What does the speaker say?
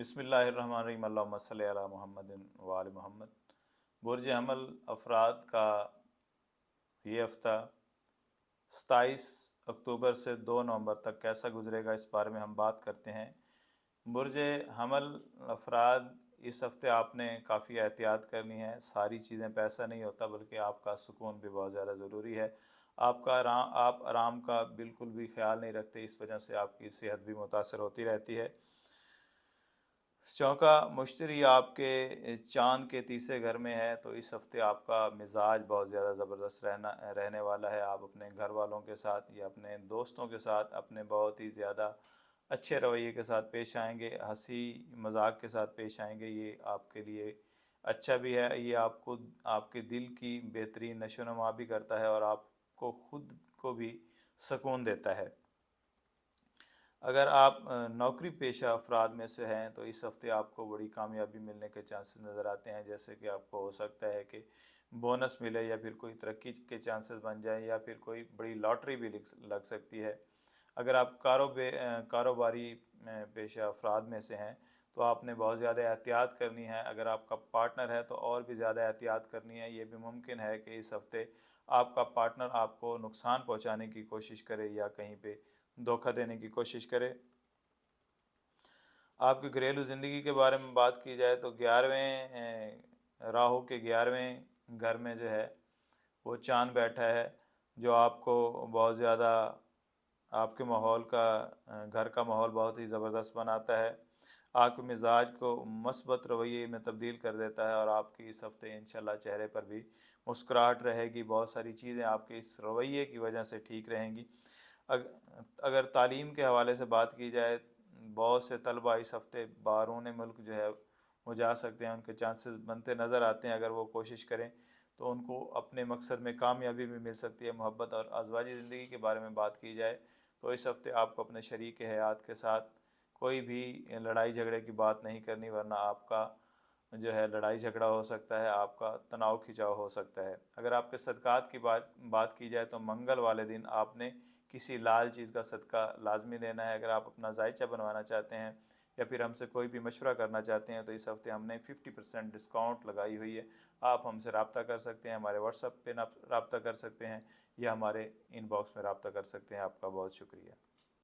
बिस्मिल्लाहिर्रहमानिर्रहीम अल्लाहुम्मा सल्लि अला मुहम्मदिन व आलि मुहम्मद। बुर्ज हमल अफराद का ये हफ़्ता 27 अक्टूबर से 2 नवंबर तक कैसा गुजरेगा, इस बारे में हम बात करते हैं। बुर्ज हमल अफराद, इस हफ़्ते आपने काफ़ी एहतियात करनी है। सारी चीज़ें पैसा नहीं होता, बल्कि आपका सुकून भी बहुत ज़्यादा ज़रूरी है। आप आराम का बिल्कुल भी ख्याल नहीं रखते, इस वजह से आपकी सेहत भी मुतासर होती रहती है। चौका मुश्तरी आपके चाँद के तीसरे घर में है, तो इस हफ़्ते आपका मिजाज बहुत ज़्यादा ज़बरदस्त रहने वाला है। आप अपने घर वालों के साथ या अपने दोस्तों के साथ अपने बहुत ही ज़्यादा अच्छे रवैये के साथ पेश आएंगे, हंसी मजाक के साथ पेश आएंगे। ये आपके लिए अच्छा भी है। ये आपको आपके दिल की बेहतरीन नशोनुमा भी करता है और आपको ख़ुद को भी सुकून देता है। अगर आप नौकरी पेशा अफराद में से हैं, तो इस हफ़्ते आपको बड़ी कामयाबी मिलने के चांसेस नज़र आते हैं। जैसे कि आपको हो सकता है कि बोनस मिले, या फिर कोई तरक्की के चांसेस बन जाए, या फिर कोई बड़ी लॉटरी भी लग सकती है। अगर आप कारोबारी पेशा अफराद में से हैं, तो आपने बहुत ज़्यादा एहतियात करनी है। अगर आपका पार्टनर है तो और भी ज़्यादा एहतियात करनी है। ये भी मुमकिन है कि इस हफ़्ते आपका पार्टनर आपको नुकसान पहुंचाने की कोशिश करे या कहीं पे धोखा देने की कोशिश करे। आपकी घरेलू ज़िंदगी के बारे में बात की जाए तो 11वें राहु के 11वें घर में जो है वो चाँद बैठा है, जो आपको बहुत ज़्यादा आपके माहौल का घर का माहौल बहुत ही ज़बरदस्त बनाता है। आपके मिजाज को मस्बत रवैये में तब्दील कर देता है और आपकी इस हफ़्ते इंशाल्लाह चेहरे पर भी मुस्कुराहट रहेगी। बहुत सारी चीज़ें आपके इस रवैये की वजह से ठीक रहेंगी। अगर तालीम के हवाले से बात की जाए, बहुत से तलबा इस हफ़्ते बारून मुल्क जो है वो जा सकते हैं। उनके चांसेस बनते नज़र आते हैं। अगर वो कोशिश करें तो उनको अपने मकसद में कामयाबी भी मिल सकती है। मोहब्बत और अज़वाजी ज़िंदगी के बारे में बात की जाए तो इस हफ़्ते आपको अपने शरीक हयात के साथ कोई भी लड़ाई झगड़े की बात नहीं करनी, वरना आपका जो है लड़ाई झगड़ा हो सकता है, आपका तनाव खिंचाव हो सकता है। अगर आपके सदक़ात की बात की जाए तो मंगल वाले दिन आपने किसी लाल चीज़ का सदका लाजमी लेना है। अगर आप अपना जायचा बनवाना चाहते हैं या फिर हमसे कोई भी मशवरा करना चाहते हैं, तो इस हफ़्ते हमने 50% डिस्काउंट लगाई हुई है। आप हमसे रब्ता कर सकते हैं, हमारे व्हाट्सएप पे रब्ता कर सकते हैं, या हमारे इनबॉक्स में रब्ता कर सकते हैं। आपका बहुत शुक्रिया।